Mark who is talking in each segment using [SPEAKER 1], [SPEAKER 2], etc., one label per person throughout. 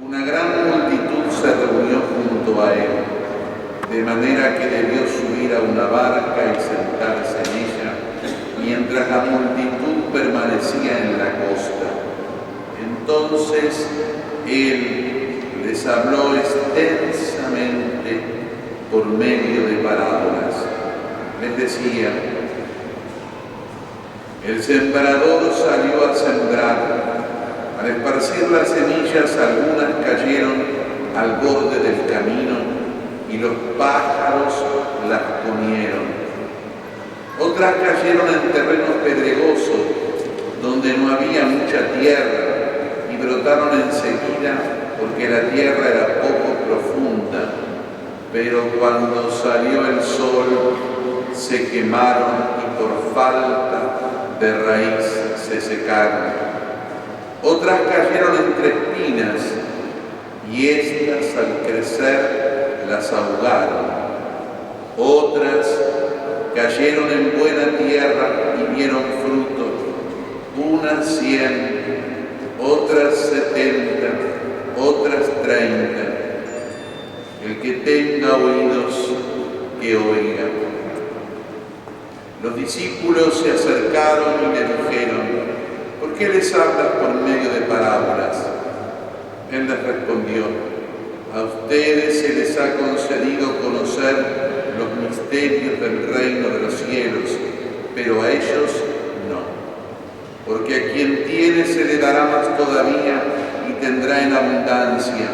[SPEAKER 1] Una gran multitud se reunió junto a él, de manera que debió subir a una barca y sentarse en ella, mientras la multitud permanecía en la costa. Entonces él les habló extensamente por medio de parábolas. Les decía: el sembrador salió a sembrar. Al esparcir las semillas, algunas cayeron al borde del camino y los pájaros las comieron. Otras cayeron en terrenos pedregosos, donde no había mucha tierra, y brotaron enseguida porque la tierra era poco profunda. Pero cuando salió el sol, se quemaron y por falta de raíz se secaron. Otras cayeron entre espinas, y éstas al crecer las ahogaron. Otras cayeron en buena tierra y dieron fruto, unas 100, otras 70, otras 30. El que tenga oídos, que oiga. Los discípulos se acercaron y le dijeron: ¿por qué les hablas por medio de parábolas? Él les respondió: a ustedes se les ha concedido conocer los misterios del reino de los cielos, pero a ellos no. Porque a quien tiene se le dará más todavía y tendrá en abundancia,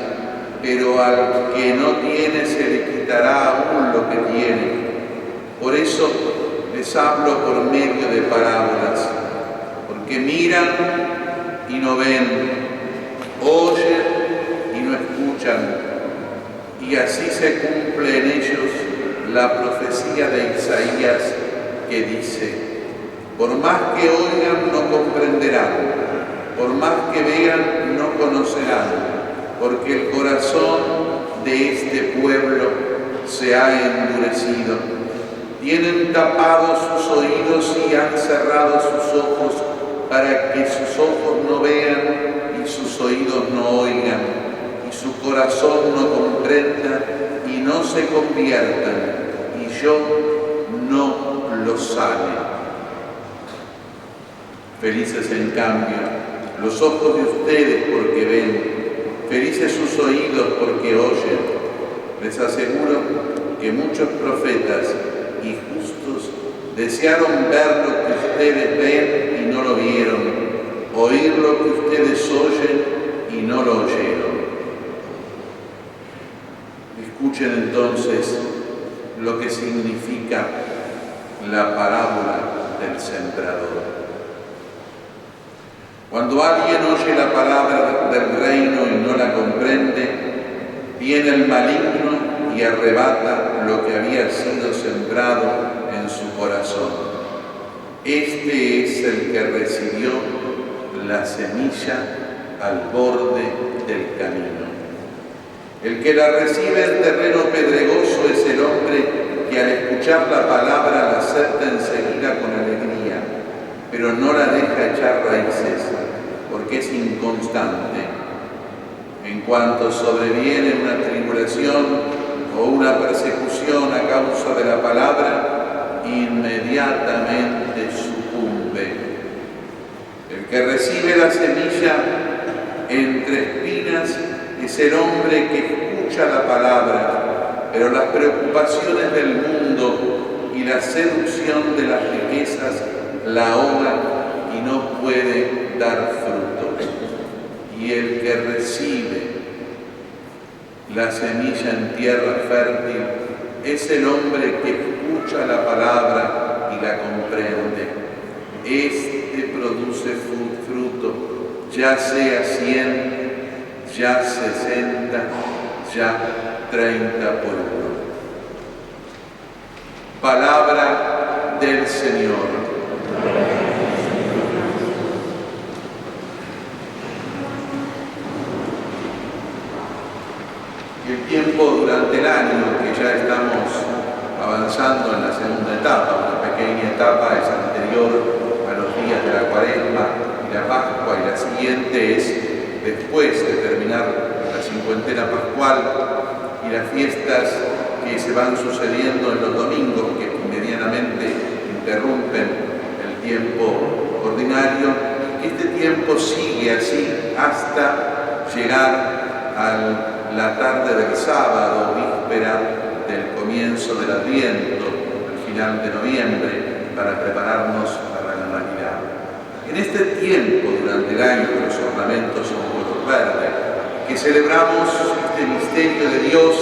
[SPEAKER 1] pero al que no tiene se le quitará aún lo que tiene. Por eso les hablo por medio de parábolas, porque miran y no ven, oyen y no escuchan, y así se cumple en ellos la profecía de Isaías que dice: por más que oigan no comprenderán, por más que vean no conocerán, porque el corazón de este pueblo se ha endurecido. Tienen tapados sus oídos y han cerrado sus ojos, para que sus ojos no vean y sus oídos no oigan, y su corazón no comprenda y no se conviertan, y yo no los sane. Felices, en cambio, los ojos de ustedes porque ven, felices sus oídos porque oyen. Les aseguro que muchos profetas y justos desearon ver lo que ustedes ven y no lo vieron, oír lo que ustedes oyen y no lo oyeron. Escuchen entonces lo que significa la parábola del sembrador. Cuando alguien oye la palabra del reino y no la comprende, viene el maligno y arrebata lo que había sido sembrado en su corazón. Este es el que recibió la semilla al borde del camino. El que la recibe en terreno pedregoso es el hombre que al escuchar la palabra la acepta enseguida con alegría, pero no la deja echar raíces, porque es inconstante. En cuanto sobreviene una tribulación o una persecución a causa de la palabra, inmediatamente sucumbe. El que recibe la semilla entre espinas es el hombre que escucha la palabra, pero las preocupaciones del mundo y la seducción de las riquezas la ahogan y no puede dar fruto. Y el que recibe la semilla en tierra fértil es el hombre que escucha la palabra y la comprende. Este produce fruto, ya sea 100, ya 60, ya 30 por uno. Palabra del Señor. El tiempo durante el año, que ya estamos avanzando en la segunda etapa, una pequeña etapa es anterior a los días de la Cuaresma y la Pascua, y la siguiente es después de terminar la cincuentena pascual y las fiestas que se van sucediendo en los domingos, que medianamente interrumpen el tiempo ordinario, este tiempo sigue así hasta llegar a la tarde del sábado, víspera del comienzo del Adviento, al final de noviembre, para prepararnos para la Navidad. En este tiempo, durante el año, que los ornamentos son color verde, que celebramos este misterio de Dios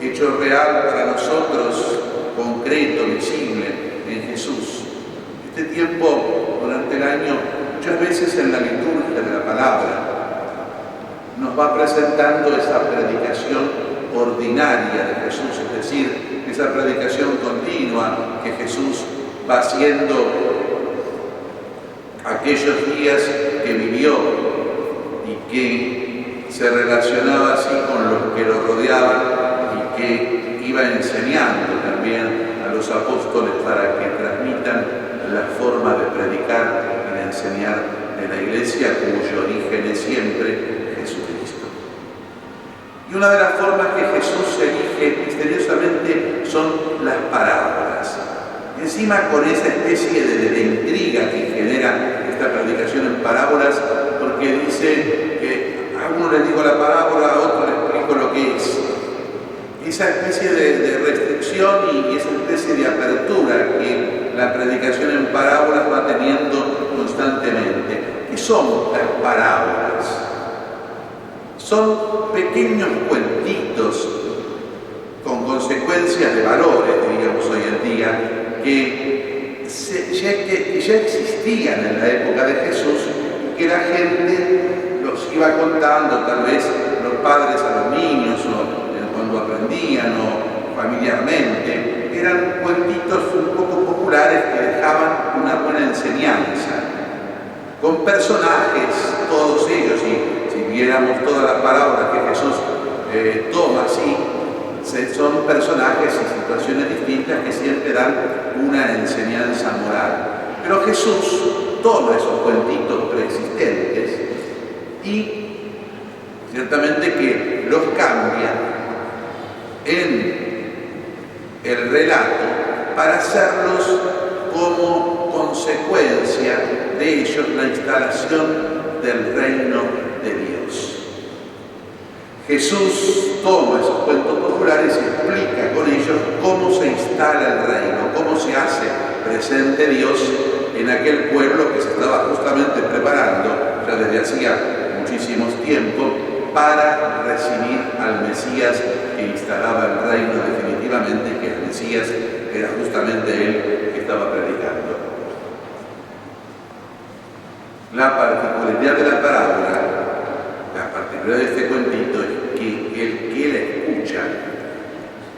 [SPEAKER 1] hecho real para nosotros, concreto, visible en Jesús. Este tiempo, durante el año, muchas veces en la liturgia de la palabra, nos va presentando esa predicación ordinaria de Jesús, es decir, esa predicación continua que Jesús va haciendo aquellos días que vivió y que se relacionaba así con los que lo rodeaban y que iba enseñando también a los apóstoles para que transmitan la forma de predicar y de enseñar de la Iglesia, cuyo origen es siempre Jesucristo. Y una de las formas que Jesús elige misteriosamente son las parábolas. Encima con esa especie de intriga que genera esta predicación en parábolas, porque dice que a uno le digo la parábola, a otro le explico lo que es. Esa especie de restricción y esa especie de apertura que la predicación en parábolas va teniendo constantemente. ¿Qué son las parábolas? Son pequeños cuentitos con consecuencias de valores, diríamos hoy en día, que ya existían en la época de Jesús y que la gente los iba contando, tal vez los padres a los niños o cuando aprendían o familiarmente. Eran cuentitos un poco populares que dejaban una buena enseñanza, con personajes, todos ellos, y si viéramos todas las palabras que Jesús toma así, son personajes y situaciones distintas que siempre dan una enseñanza moral. Pero Jesús toma esos cuentitos preexistentes y ciertamente que los cambia en el relato para hacerlos como consecuencia de ellos la instalación del reino de Dios. Jesús toma esos cuentos populares y explica con ellos cómo se instala el reino, cómo se hace presente Dios en aquel pueblo que se estaba justamente preparando ya desde hacía muchísimos tiempos para recibir al Mesías que instalaba el reino definitivamente, y que el Mesías era justamente él que estaba predicando. La particularidad de la parábola, la particularidad de este cuentito es que el que la escucha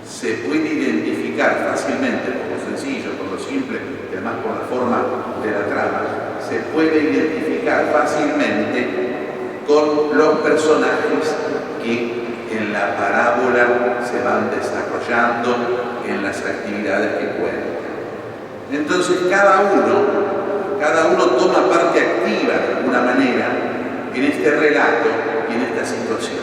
[SPEAKER 1] se puede identificar fácilmente, por lo sencillo, por lo simple, y además por la forma de la trama, se puede identificar fácilmente con los personajes que en la parábola se van desarrollando en las actividades que cuentan. Entonces cada uno toma parte activa de alguna manera en este relato y en esta situación.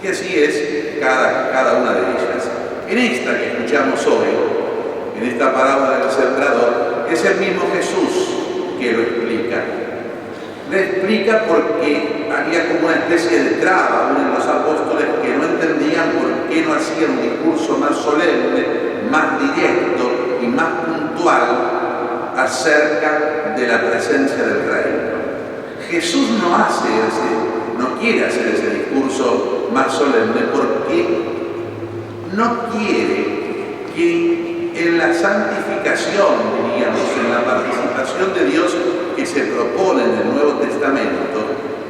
[SPEAKER 1] Y así es cada una de ellas. En esta que escuchamos hoy, en esta parábola del sembrador, es el mismo Jesús que lo explica. Lo explica porque había como una especie de traba aún en los apóstoles que no entendían por qué no hacían un discurso más solemne, más directo y más puntual acerca de la presencia del reino. Jesús no quiere hacer ese discurso más solemne porque no quiere que en la santificación, diríamos, en la participación de Dios que se propone en el Nuevo Testamento,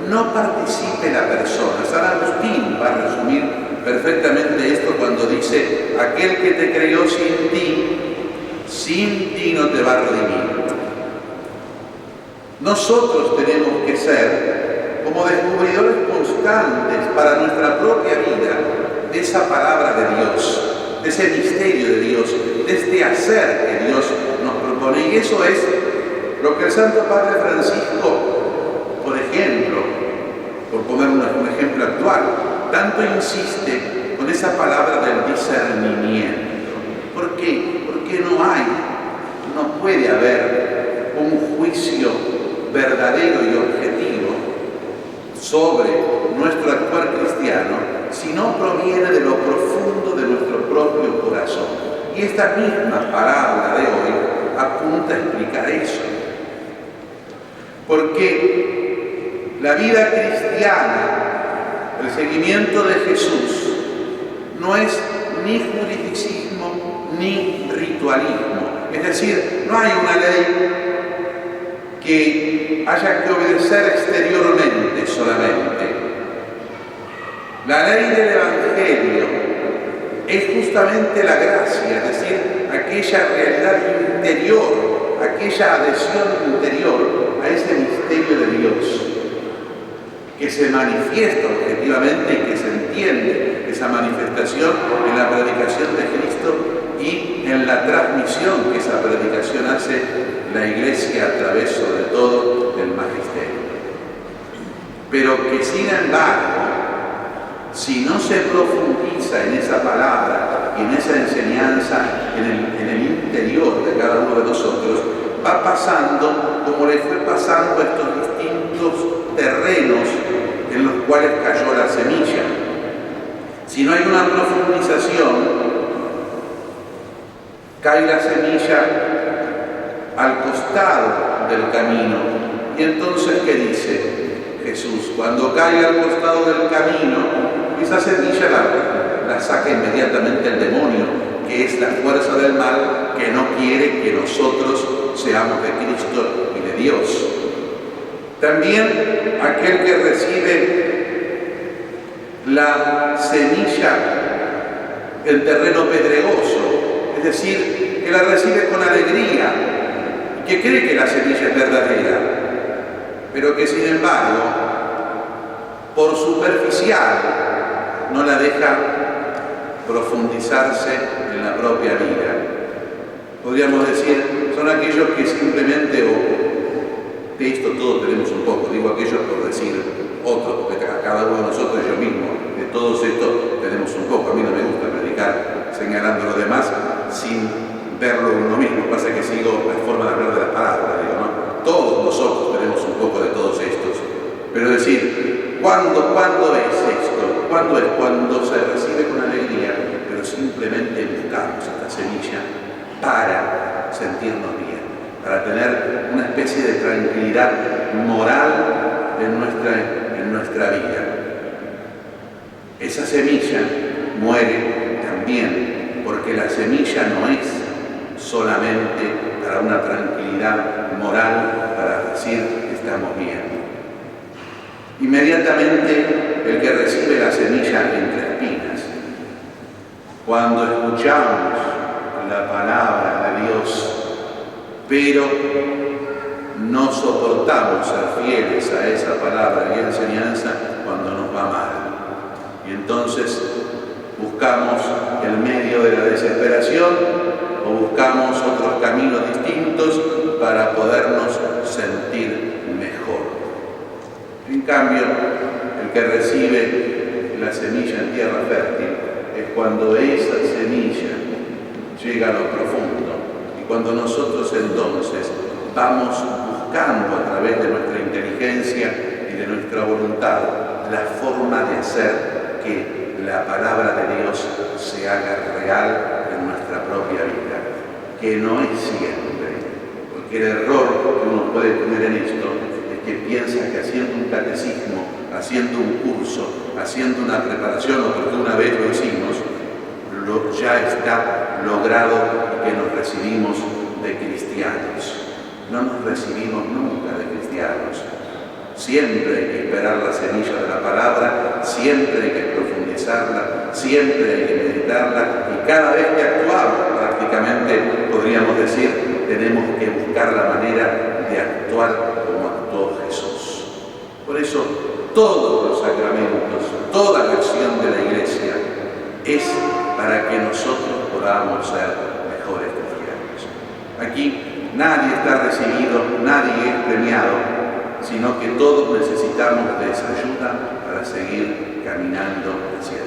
[SPEAKER 1] no participe la persona. San Agustín va a resumir perfectamente esto cuando dice: aquel que te creó sin ti no te va a redimir. Nosotros tenemos que ser como descubridores constantes para nuestra propia vida de esa palabra de Dios, de ese misterio de Dios, de este hacer que Dios nos propone. Y eso es lo que el Santo Padre Francisco, por ejemplo, por poner un ejemplo actual, tanto insiste con esa palabra del discernimiento. ¿Por qué? Porque no puede haber un juicio verdadero y objetivo sobre nuestro actuar cristiano si no proviene de lo profundo de nuestro propio corazón. Y esta misma parábola de hoy apunta a explicar eso. Porque la vida cristiana, el seguimiento de Jesús, no es ni juridicismo ni ritualismo. Es decir, no hay una ley que haya que obedecer exteriormente solamente. La ley del Evangelio es justamente la gracia, es decir, aquella realidad interior, aquella adhesión interior a ese misterio de Dios, que se manifiesta objetivamente y que se entiende esa manifestación en la predicación de Cristo y en la transmisión que esa predicación hace la Iglesia a través, sobre todo, del magisterio. Pero que, sin embargo, si no se profundiza en esa palabra y en esa enseñanza en el interior de cada uno de nosotros, va pasando como le fue pasando a estos distintos terrenos en los cuales cayó la semilla. Si no hay una profundización, cae la semilla al costado del camino. Y entonces, ¿qué dice Jesús? Cuando cae al costado del camino, esa semilla la saca inmediatamente el demonio, que es la fuerza del mal que no quiere que nosotros seamos de Cristo y de Dios. También aquel que recibe la semilla en terreno pedregoso, es decir, que la recibe con alegría, que cree que la semilla es verdadera, pero que sin embargo, por superficial, no la deja profundizarse en la propia vida. Podríamos decir, son aquellos que simplemente, de esto todos tenemos un poco, digo aquellos por decir otros, porque cada uno de nosotros, yo mismo, de todos estos tenemos un poco. A mí no me gusta predicar señalando a los demás sin verlo uno mismo. Pasa que sigo la forma de hablar de las palabras, digo, ¿no? Todos nosotros tenemos un poco de todos estos. Pero decir, ¿cuándo es esto? ¿Cuándo es? Cuando se recibe con alegría, pero simplemente buscamos esta semilla para sentirnos bien, para tener una especie de tranquilidad moral en nuestra vida. Esa semilla muere también, porque la semilla no es solamente para una tranquilidad moral, para decir que estamos bien. Inmediatamente el que recibe la semilla entre espinas, cuando escuchamos la palabra de Dios, pero no soportamos ser fieles a esa palabra y enseñanza cuando nos va mal. Y entonces buscamos el medio de la desesperación o buscamos otros caminos distintos para podernos sentir mejor. En cambio, el que recibe la semilla en tierra fértil es cuando esa semilla llega a lo profundo y cuando nosotros entonces vamos buscando a través de nuestra inteligencia y de nuestra voluntad la forma de hacer que la palabra de Dios se haga real en nuestra propia vida, que no es siempre, porque el error que uno puede tener en esto es que piensa que haciendo un catecismo, haciendo un curso, haciendo una preparación, o porque una vez lo hicimos, ya está logrado y que nos recibimos de cristianos. No nos recibimos nunca de cristianos. Siempre hay que esperar la semilla de la palabra, siempre hay que profundizarla, siempre hay que meditarla, y cada vez que actuamos, prácticamente podríamos decir, tenemos que buscar la manera de actuar como actuó Jesús. Por eso, todos los sacramentos, toda la acción de la Iglesia es para que nosotros podamos ser mejores cristianos. Aquí nadie está recibido, nadie es premiado, sino que todos necesitamos de esa ayuda para seguir caminando hacia